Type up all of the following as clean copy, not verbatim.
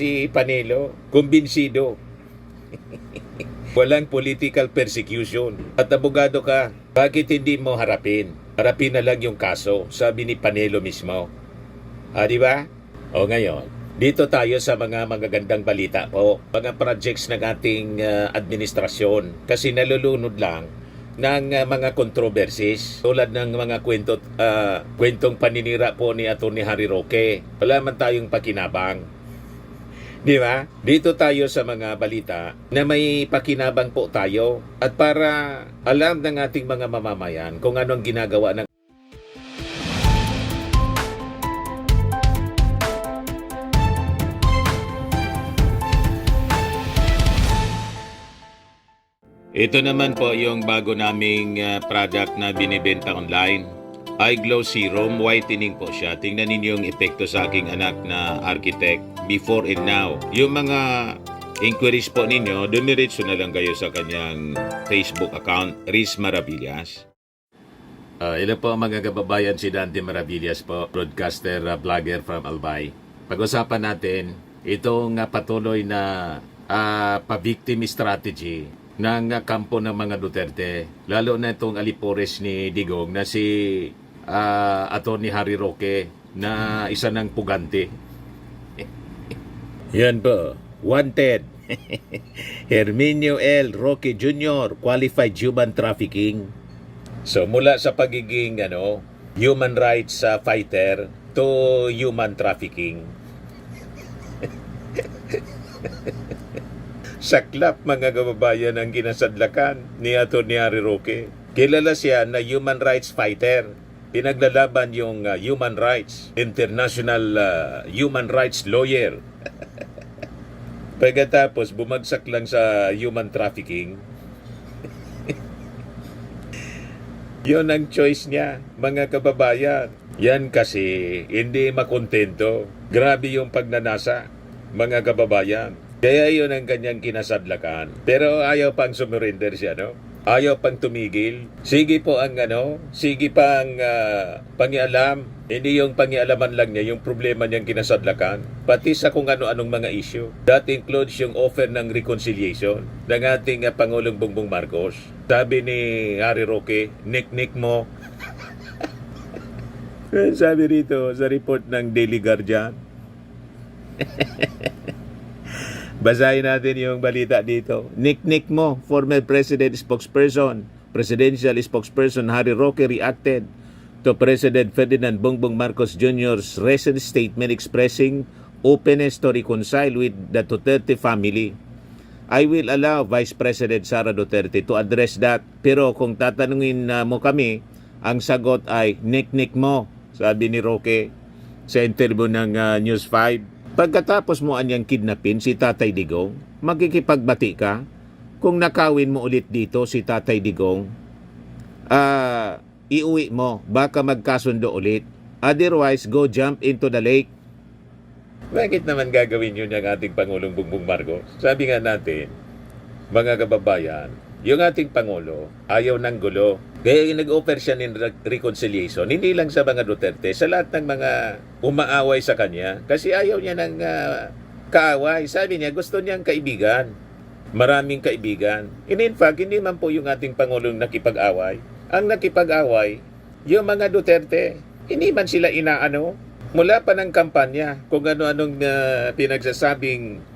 Si Panelo, kumbinsido. Walang political persecution. At abogado ka, bakit hindi mo harapin? Harapin na lang yung kaso, sabi ni Panelo mismo. Di ba? O ngayon, dito tayo sa mga magagandang balita po. Mga projects ng ating administrasyon. Kasi nalulunod lang ng mga controversies tulad ng mga kwentong paninira po ni Atty. Harry Roque. Wala man tayong pakinabang. Di ba? Dito tayo sa mga balita na may pakinabang po tayo at para alam ng ating mga mamamayan kung anong ginagawa ng Ito naman po yung bago naming product na binibenta online. iGlow Serum Whitening po siya. Tingnan ninyo yung epekto sa aking anak na architect before and now. Yung mga inquiries po ninyo, dumiretso na lang kayo sa kanyang Facebook account, Riz Maravillas. Ilo po mga kababayan, si Dante Maravillas po, broadcaster, vlogger from Albay. Pag-usapan natin itong patuloy na pa-victim strategy ng kampo ng mga Duterte, lalo na itong alipores ni Digong na si Atty. Harry Roque na isa ng pugante. Yan po, wanted. Herminio L. Roque Jr., qualified human trafficking. So mula sa pagiging human rights fighter to human trafficking. Saklap mga kababayan ang kinasadlakan ni Atty. Harry Roque. Kilala siya na human rights fighter. Pinaglalaban yung human rights, international human rights lawyer. Pagkatapos bumagsak lang sa human trafficking. Yun ang choice niya, mga kababayan. Yan kasi hindi makontento. Grabe yung pagnanasa, mga kababayan. Kaya yun ang kanyang kinasadlakan. Pero ayaw pang sumurrender siya, Ayaw pang tumigil. Sige po ang sige pang pangialam. Hindi yung pangialaman lang niya, yung problema niyang kinasadlakan. Pati sa kung ano-anong mga issue. That includes yung offer ng reconciliation ng ating Pangulong Bongbong Marcos. Sabi ni Harry Roque, nick mo. Sabi rito sa report ng Daily Guardian. Basahin natin yung balita dito. Nick mo, former president spokesperson, presidential spokesperson Harry Roque reacted to President Ferdinand Bongbong Marcos Jr.'s recent statement expressing openness to reconcile with the Duterte family. I will allow Vice President Sara Duterte to address that. Pero kung tatanungin mo kami, ang sagot ay nick mo, sabi ni Roque sa interview ng News 5. Pagkatapos mo anyang kidnapin si Tatay Digong, magkikipagbati ka. Kung nakawin mo ulit dito si Tatay Digong, iuwi mo, baka magkasundo ulit. Otherwise, go jump into the lake. Bakit naman gagawin yun ng ating Pangulong Bongbong Marcos? Sabi nga natin, mga kababayan, yung ating Pangulo ayaw ng gulo. Kaya nag-offer siya ng reconciliation, hindi lang sa mga Duterte, sa lahat ng mga umaaway sa kanya. Kasi ayaw niya ng kaaway. Sabi niya, gusto niyang kaibigan. Maraming kaibigan. And in fact, hindi man po yung ating Pangulong nakipag-away. Ang nakipag-away, yung mga Duterte, hindi man sila inaano. Mula pa ng kampanya, kung ano-anong pinagsasabing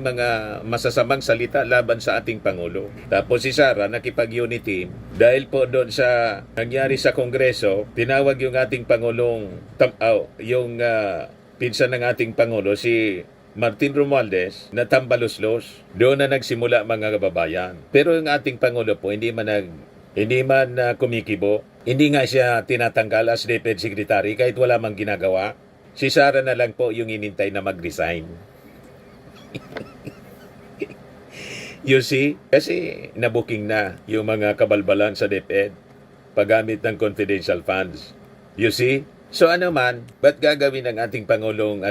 mga masasamang salita laban sa ating Pangulo. Tapos si Sara nakipag-unity dahil po doon sa nangyari sa Kongreso, tinawag yung ating Pangulong, pinsan ng ating Pangulo, si Martin Romualdez, na tambaluslos. Doon na nagsimula mga kababayan. Pero yung ating Pangulo po, hindi man kumikibo. Hindi nga siya tinatanggal as DepEd Secretary kahit wala mang ginagawa. Si Sara na lang po yung inintay na mag-resign. You see? Kasi nabuking na yung mga kabalbalan sa DepEd paggamit ng confidential funds. You see? So ano man, ba't gagawin ng ating Pangulong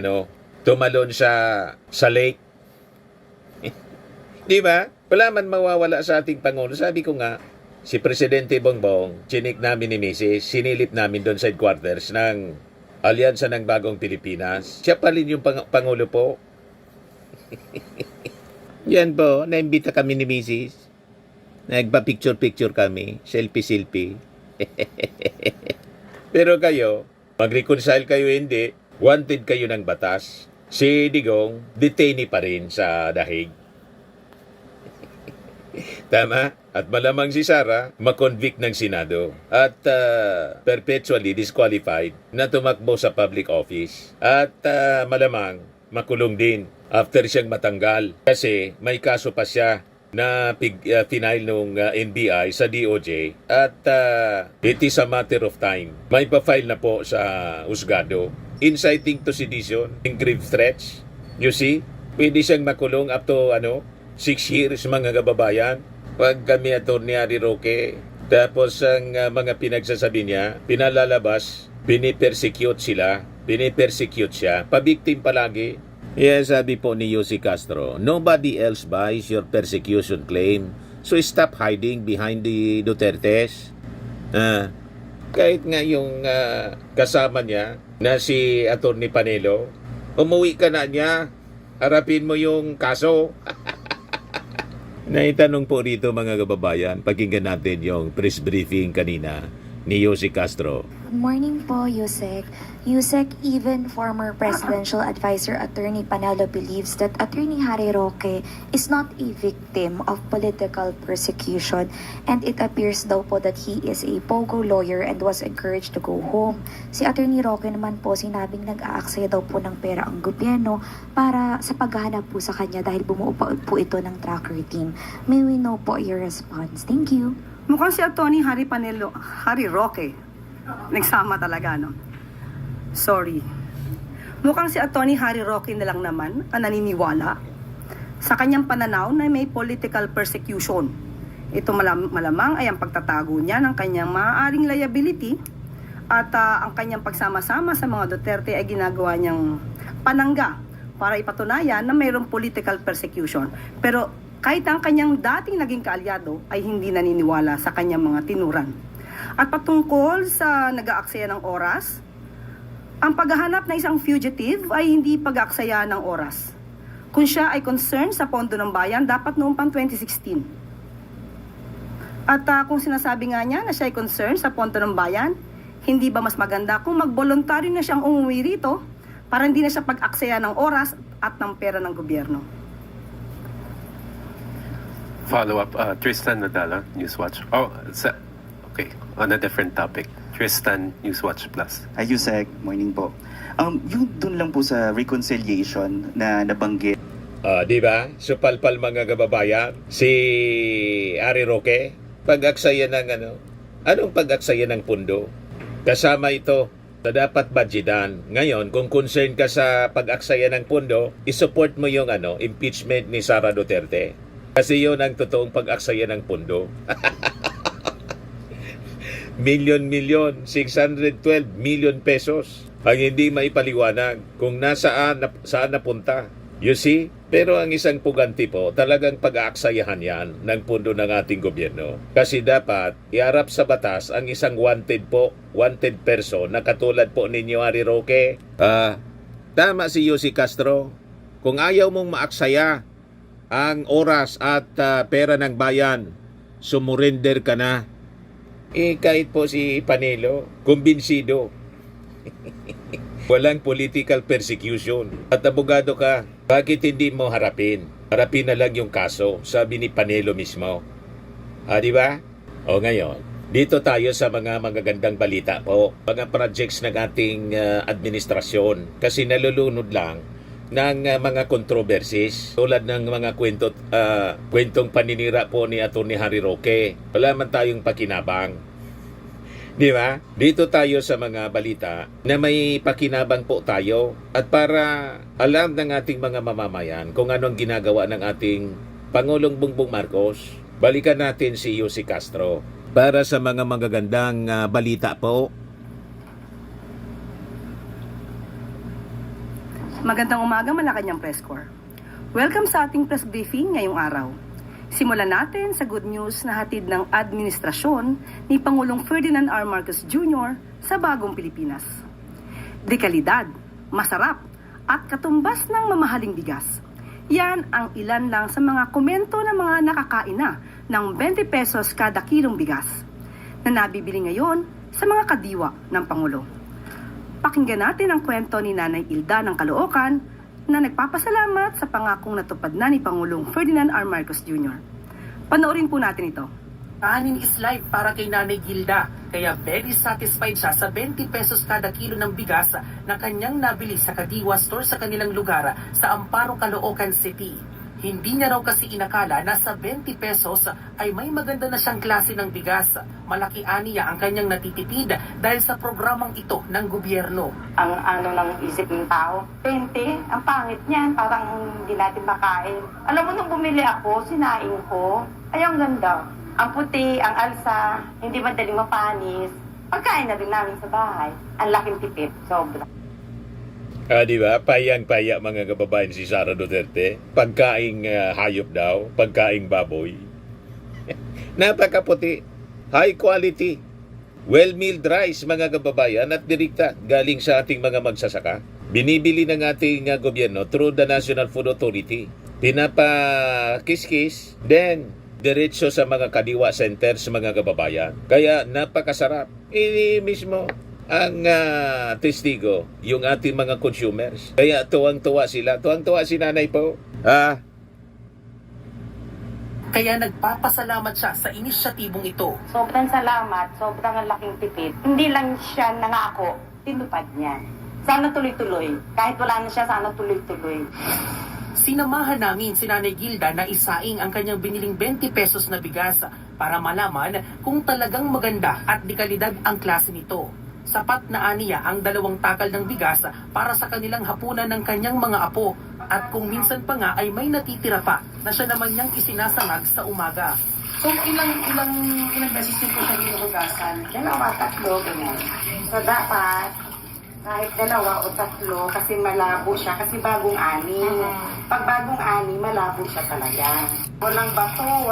tumalon sa lake? Di ba? Wala man mawawala sa ating Pangulo. Sabi ko nga, si Presidente Bongbong, chinik namin ni Mrs., sinilip namin doon sa headquarters ng Alyansa ng Bagong Pilipinas. Siya pa rin yung Pangulo po. Yan po, naimbita kami ni Mrs. Nagpa-picture-picture kami, selfie-selfie. Pero kayo, mag-reconcile kayo hindi, wanted kayo ng batas. Si Digong, detainee pa rin sa dahig. Tama? At malamang si Sara, makonvict ng Senado. At perpetually disqualified na tumakbo sa public office. At malamang, makulong din after siyang matanggal. Kasi may kaso pa siya na final nung NBI sa DOJ. At it is a matter of time. May pa-file na po sa husgado. Inciting to sedition, in grave threats. You see? Pwede siyang makulong up to 6 years mga kababayan. Pag kami Atty. Harry Roque, tapos ang mga pinagsasabi niya, pinalalabas, pinipersecute sila, pinipersecute siya, pabiktim palagi. Yes, sabi po ni Yossi Castro, nobody else buys your persecution claim, so stop hiding behind the Dutertes. Kahit nga yung kasama niya, na si Atty. Panelo, umuwi ka na niya, harapin mo yung kaso. Naitanong po rito mga kababayan, pakinggan natin yung press briefing kanina ni Yossi Castro. Good morning po, Yusek. Yusek, even former presidential advisor Attorney Panelo believes that Attorney Harry Roque is not a victim of political persecution, and it appears daw po that he is a pogo lawyer and was encouraged to go home. Si Attorney Roque naman po sinabing nag-aaksaya daw po ng pera ang gobyerno para sa paghahanap po sa kanya dahil bumuo po ito ng tracker team. May we know po your response? Thank you. Mukhang si Atty. Harry Roque. Nagsama talaga, no? Sorry. Mukhang si Atty. Harry Roque na lang naman ang naniniwala sa kanyang pananaw na may political persecution. Ito malamang ay ang pagtatago niya ng kanyang maaaring liability at ang kanyang pagsama-sama sa mga Duterte ay ginagawa niyang panangga para ipatunayan na mayroong political persecution. Pero kahit ang kanyang dating naging kaalyado ay hindi naniniwala sa kanyang mga tinuran. At patungkol sa nag-aaksaya ng oras, ang paghahanap ng isang fugitive ay hindi pag-aaksaya ng oras. Kung siya ay concerned sa pondo ng bayan, dapat noong pang 2016. At kung sinasabi nga niya na siya ay concerned sa pondo ng bayan, hindi ba mas maganda kung mag-voluntaryo na siyang umuwi rito para hindi na siya pag-aksaya ng oras at ng pera ng gobyerno? Follow-up, Tristan Nadala, Newswatch. Okay, on a different topic. Tristan, Newswatch Plus. Yusek, morning po. Yung dun lang po sa reconciliation na nabanggit. Di ba? Supalpal mga kababayan, si Harry Roque, pag-aksaya ng anong pag-aksaya ng pundo? Kasama ito na dapat budgetan. Ngayon, kung concerned ka sa pag-aksaya ng pundo, isupport mo yung impeachment ni Sara Duterte. Kasi yun ang totoong pag-aksaya ng pundo. Milyon, 612 million pesos ang hindi maipaliwanag kung saan napunta. You see? Pero ang isang puganti po, talagang pag-aaksayahan yan ng pundo ng ating gobyerno. Kasi dapat iharap sa batas ang isang wanted person na katulad po ninyo, Harry Roque. Tama si Yossi Castro. Kung ayaw mong maaksaya ang oras at pera ng bayan, sumurrender ka na. Kahit po si Panelo, kumbinsido. Walang political persecution. At abogado ka, bakit hindi mo harapin? Harapin na lang yung kaso, sabi ni Panelo mismo. Di ba? O ngayon, dito tayo sa mga magagandang balita po. Mga projects ng ating administrasyon. Kasi nalulunod lang ng mga controversies tulad ng mga kwentong paninira po ni Atty. Harry Roque. Wala man tayong pakinabang. Di ba? Dito tayo sa mga balita na may pakinabang po tayo at para alam ng ating mga mamamayan kung anong ginagawa ng ating Pangulong Bongbong Marcos, balikan natin si Yossi Castro para sa mga magagandang balita po. Magandang umaga, Malacanang Press Corps. Welcome sa ating press briefing ngayong araw. Simulan natin sa good news na hatid ng administrasyon ni Pangulong Ferdinand R. Marcos Jr. sa bagong Pilipinas. Dekalidad, masarap, at katumbas ng mamahaling bigas. Yan ang ilan lang sa mga komento ng mga nakakain na ng 20 pesos kada kilong bigas na nabibili ngayon sa mga kadiwa ng Pangulo. Pakinggan natin ang kwento ni Nanay Ilda ng Caloocan na nagpapasalamat sa pangakong natupad na ni Pangulong Ferdinand R. Marcos Jr. Panoorin po natin ito. Kanin is life para kay Nanay Gilda, kaya very satisfied siya sa 20 pesos kada kilo ng bigas na kanyang nabili sa Kadiwa Store sa kanilang lugar sa Amparo, Caloocan City. Hindi niya raw kasi inakala na sa 20 pesos ay may maganda na siyang klase ng bigas. Malaki aniya ang kanyang natitipid dahil sa programang ito ng gobyerno. Ang ano ng isip ng tao, 20, ang pangit niyan, parang hindi natin makain. Alam mo, nung bumili ako, sinaing ko, ay ang ganda. Ang puti, ang alsa, hindi madaling mapanis. Pagkain na rin namin sa bahay. Ang laking tipid, sobra. Di ba? Payang-paya mga kababayan si Sara Duterte. Pagkaing hayop daw, pagkaing baboy. Napakaputi. High quality. Well-milled rice mga kababayan at direkta galing sa ating mga magsasaka. Binibili ng ating gobyerno through the National Food Authority. Pinapakis-kis, then diretso sa mga kadiwa centers mga kababayan. Kaya napakasarap. Ini mismo ang testigo, yung ating mga consumers. Kaya tuwang-tuwa sila. Tuwang-tuwa si nanay po. Kaya nagpapasalamat siya sa inisyatibong ito. Sobrang salamat, sobrang ang laking tipid. Hindi lang siya nangako, tinupad niya. Sana tuloy-tuloy. Kahit wala na siya, sana tuloy-tuloy. Sinamahan namin si Nanay Gilda na isaing ang kanyang biniling 20 pesos na bigas para malaman kung talagang maganda at di kalidad ang klase nito. Sapat na aniya ang 2 takal ng bigas para sa kanilang hapunan ng kanyang mga apo at kung minsan pa nga ay may natitira pa na siya naman niyang isinasangag sa umaga. So, ilang beses niyo po siya ginuhugasan? 2, 3, ganyan. So, dapat kahit 2 o 3 kasi malabo siya kasi bagong ani. Pag bagong ani, malabo siya talaga. Walang bato,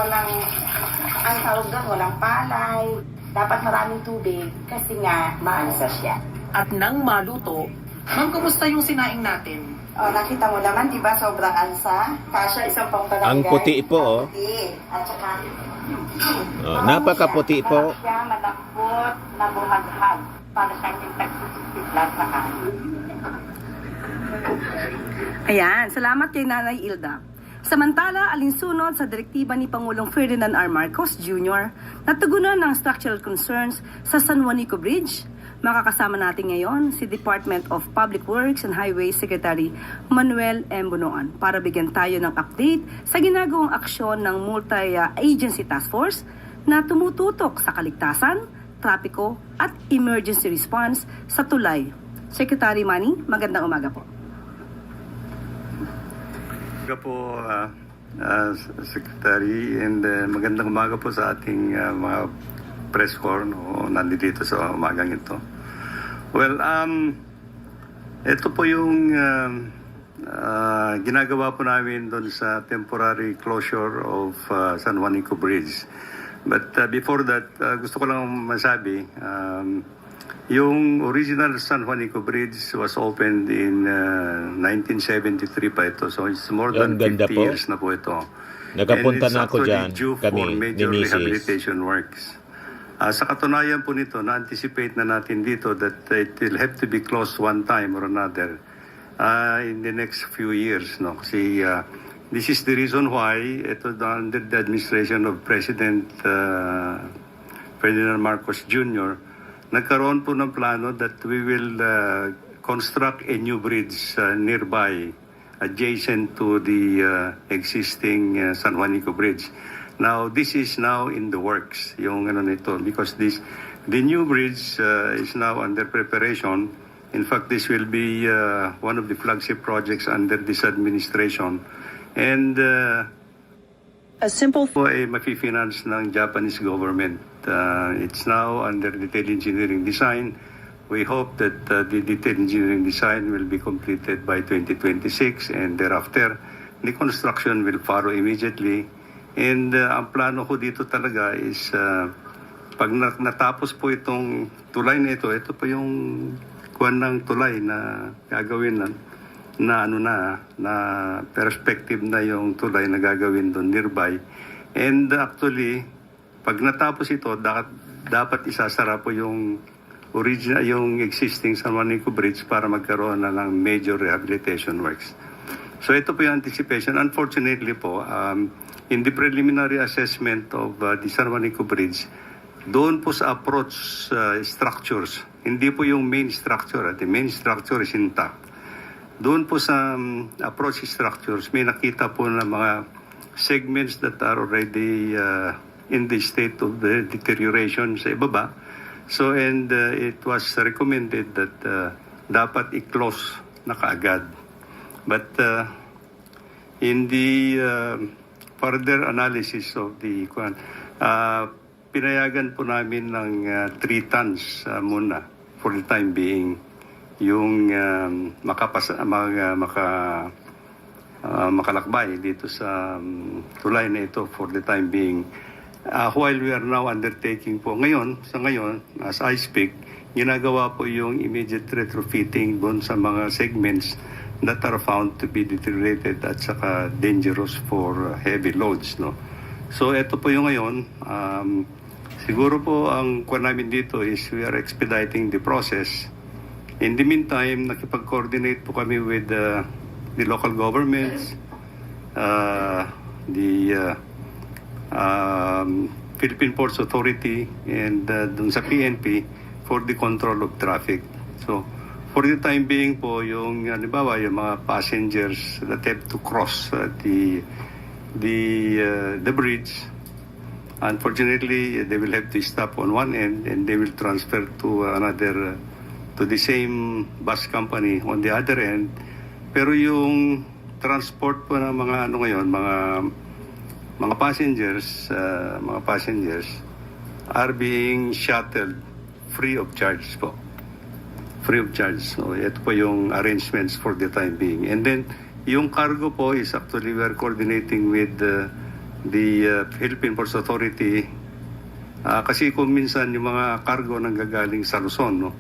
ang tawag doon, walang palay. Dapat maraming tubig kasi nga maansa siya. At nang maluto, ma'am, kumusta yung sinaing natin? O, nakita mo naman, di ba, sobrang ansa. Kasya isang pang barangay. Ang puti po, oh. Puti. At saka, Napakaputi po. Masarap siya, malambot, nabuhaghag. Para sa yung tagsisiglas na kanin. Ayan, salamat kay Nanay Ilda. Samantala, alinsunod sa direktiba ni Pangulong Ferdinand R. Marcos Jr. na tugunan ng structural concerns sa San Juanico Bridge, makakasama natin ngayon si Department of Public Works and Highways Secretary Manuel M. Bunoan para bigyan tayo ng update sa ginagawang aksyon ng Multi-Agency Task Force na tumututok sa kaligtasan, trapiko at emergency response sa tulay. Secretary Manny, magandang umaga po. Umaga po, Secretary, and magandang umaga po sa ating mga press corps nandito sa umagang ito. Well, ito po yung ginagawa po namin doon sa temporary closure of San Juanico Bridge. But before that, gusto ko lang masabi, yung original San Juanico Bridge was opened in 1973 pa ito. So it's more than 50 years na po ito. Nakapunta na ako dyan, due kami, for major ni Mrs. rehabilitation works. Sa katunayan po nito, na-anticipate na natin dito that it will have to be closed one time or another in the next few years. No? Kasi this is the reason why ito under the administration of President Ferdinand Marcos Jr., nagkaroon po ng plano that we will construct a new bridge nearby, adjacent to the existing San Juanico Bridge. Now, this is now in the works, yung ano nito, because the new bridge is now under preparation. In fact, this will be one of the flagship projects under this administration. And A simple po ay mafi-finance ng Japanese government. It's now under detailed engineering design. We hope that the detailed engineering design will be completed by 2026 and thereafter the construction will follow immediately. And ang plano ko dito talaga is pag natapos po itong tulay na ito po yung kuwan ng tulay na gagawin lang. na perspective na yung tulay na gagawin doon nearby. And actually, pag natapos ito, dapat isasara po yung yung existing San Juanico Bridge para magkaroon na ng major rehabilitation works. So ito po yung anticipation. Unfortunately po, in the preliminary assessment of the San Juanico Bridge, doon po sa approach structures, hindi po yung main structure. The main structure is intact. Doon po sa approach structures, may nakita po na mga segments that are already in the state of the deterioration sa ibaba. So, and it was recommended that dapat i-close na kaagad. But in the further analysis of the pinayagan po namin ng 3 tons muna for the time being yung makalakbay dito sa tulay na ito for the time being. While we are now undertaking po sa ngayon, as I speak, ginagawa po yung immediate retrofitting doon sa mga segments that are found to be deteriorated at saka dangerous for heavy loads. No? So ito po yung ngayon. Siguro po ang kuha namin dito is we are expediting the process. In the meantime, nakipag-coordinate po kami with the local governments, the Philippine Ports Authority, and dun sa PNP for the control of traffic. So, for the time being po, yung halimbawa, yung mga passengers that have to cross the bridge, unfortunately, they will have to stop on one end and they will transfer to another to the same bus company on the other end. Pero yung transport po ng mga mga passengers are being shuttled free of charge po. Free of charge. So ito po yung arrangements for the time being. And then yung cargo po is actually we are coordinating with the Philippine Ports Authority. Kasi kung minsan yung mga cargo nang gagaling sa Luzon, no?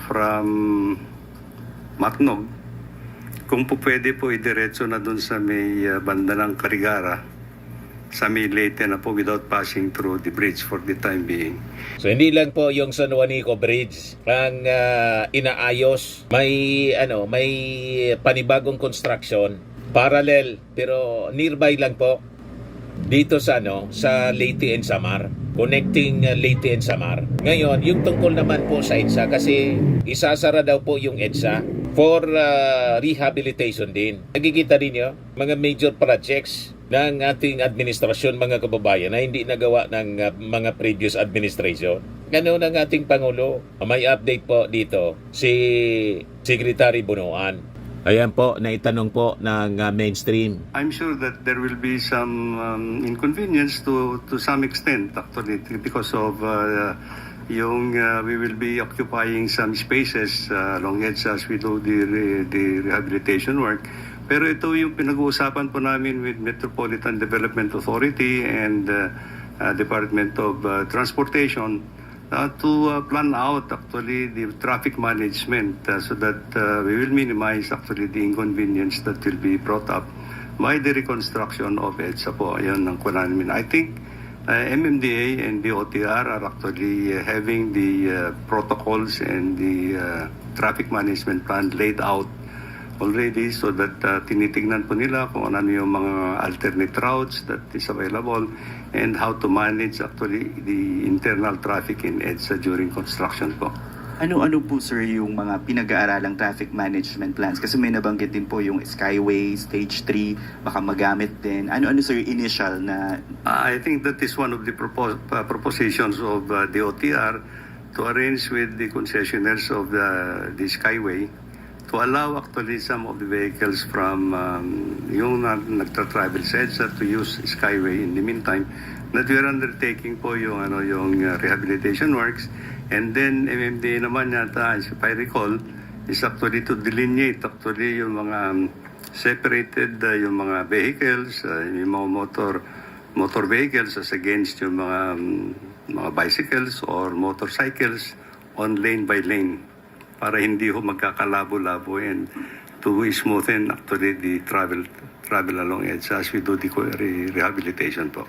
From Matnog, kung po pwede po idiretso na dun sa may banda ng Carigara, sa may Leyte na po without passing through the bridge for the time being. So hindi lang po yung San Juanico Bridge ang inaayos. May panibagong construction, parallel pero nearby lang po dito sa sa Leyte and Samar, connecting Leyte and Samar. Ngayon, yung tungkol naman po sa EDSA, kasi isasara daw po yung EDSA for rehabilitation din. Nakikita rin nyo, mga major projects ng ating administrasyon, mga kababayan, na hindi nagawa ng mga previous administration. Ganun ang ating Pangulo. May update po dito si Secretary Bunuan. Ayan po, naitanong po ng mainstream. I'm sure that there will be some inconvenience to some extent actually because of we will be occupying some spaces along EDSA as we do the rehabilitation work. Pero ito yung pinag-uusapan po namin with Metropolitan Development Authority and Department of Transportation to plan out actually the traffic management so that we will minimize actually the inconvenience that will be brought up by the reconstruction of EDSA po. Ayan ang kunan namin. I think MMDA and DOTR are actually having the protocols and the traffic management plan laid out already so that tinitingnan po nila kung ano yung mga alternate routes that is available and how to manage actually the internal traffic in EDSA during construction po. Ano po sir yung mga pinag-aaralang traffic management plans? Kasi may nabanggit din po yung Skyway, Stage 3, baka magamit din. Ano sir yung initial na... I think that is one of the propositions of the OTR to arrange with the concessionaires of the Skyway to allow actually some of the vehicles from yung nagtra-travel sa EDSA to use Skyway in the meantime. That we are undertaking po yung rehabilitation works. And then MMDA naman yata, if I recall, is actually to delineate actually yung mga separated yung mga vehicles, yung mga motor vehicles as against yung mga bicycles or motorcycles on lane by lane para hindi ho magkakalabo-labo and to smoothen actually the travel along EDSA as we do the rehabilitation po.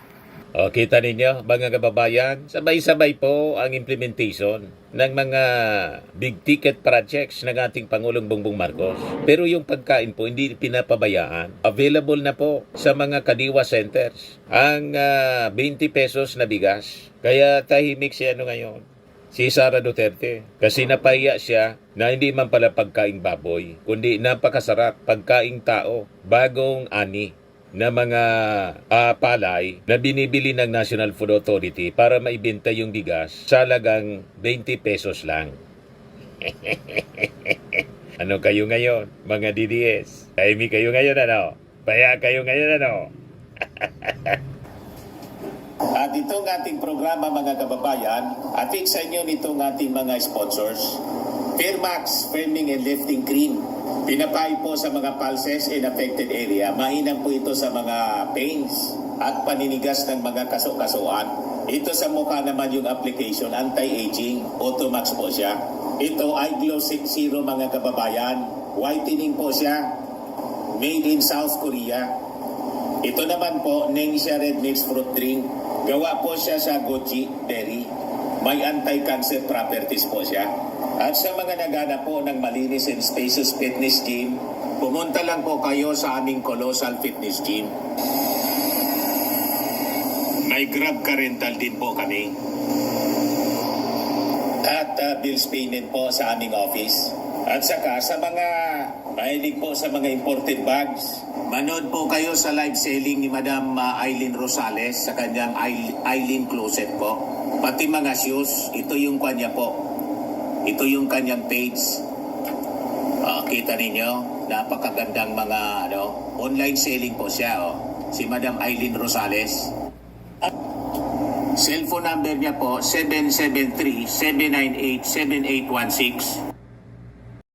O, kita ninyo, mga kababayan, sabay-sabay po ang implementation ng mga big ticket projects ng ating Pangulong Bongbong Marcos. Pero yung pagkain po, hindi pinapabayaan. Available na po sa mga kadiwa centers ang 20 pesos na bigas. Kaya tahimik si ngayon, si Sara Duterte. Kasi napahiya siya na hindi man pala pagkaing baboy, kundi napakasarap pagkaing tao, bagong ani na mga palay na binibili ng National Food Authority para maibenta yung bigas sa halagang 20 pesos lang. Ano kayo ngayon, mga DDS? Tahimik kayo ngayon, ano? Paya kayo ngayon, ano? At itong ating programa, mga kababayan, ating sa inyo nitong ating mga sponsors, Fairmax Firming and Lifting Cream. Pinapay po sa mga pulses in affected area. Mahinang po ito sa mga pains at paninigas ng mga kaso-kasuan. Ito sa mukha naman yung application, anti-aging, Automax po siya. Ito ay Glow Zero, mga kababayan. Whitening po siya, made in South Korea. Ito naman po, Ningxia Red Mix Fruit Drink. Gawa po siya sa goji berry. May anti-cancer properties po siya. At sa mga nagana po ng malinis and spacious fitness gym, pumunta lang po kayo sa aming Colossal Fitness Gym. May Grab Car Rental din po kami. At bills payment po sa aming office. At saka sa mga mahilig po sa mga imported bags, manood po kayo sa live selling ni Madam Aileen Rosales sa kanyang Aileen Closet po. Pati mga shoes, ito yung kanya po. Ito yung kanyang page. Kita ninyo, napakagandang mga online selling po siya. Si Madam Aileen Rosales. Cellphone number niya po, 773-798-7816.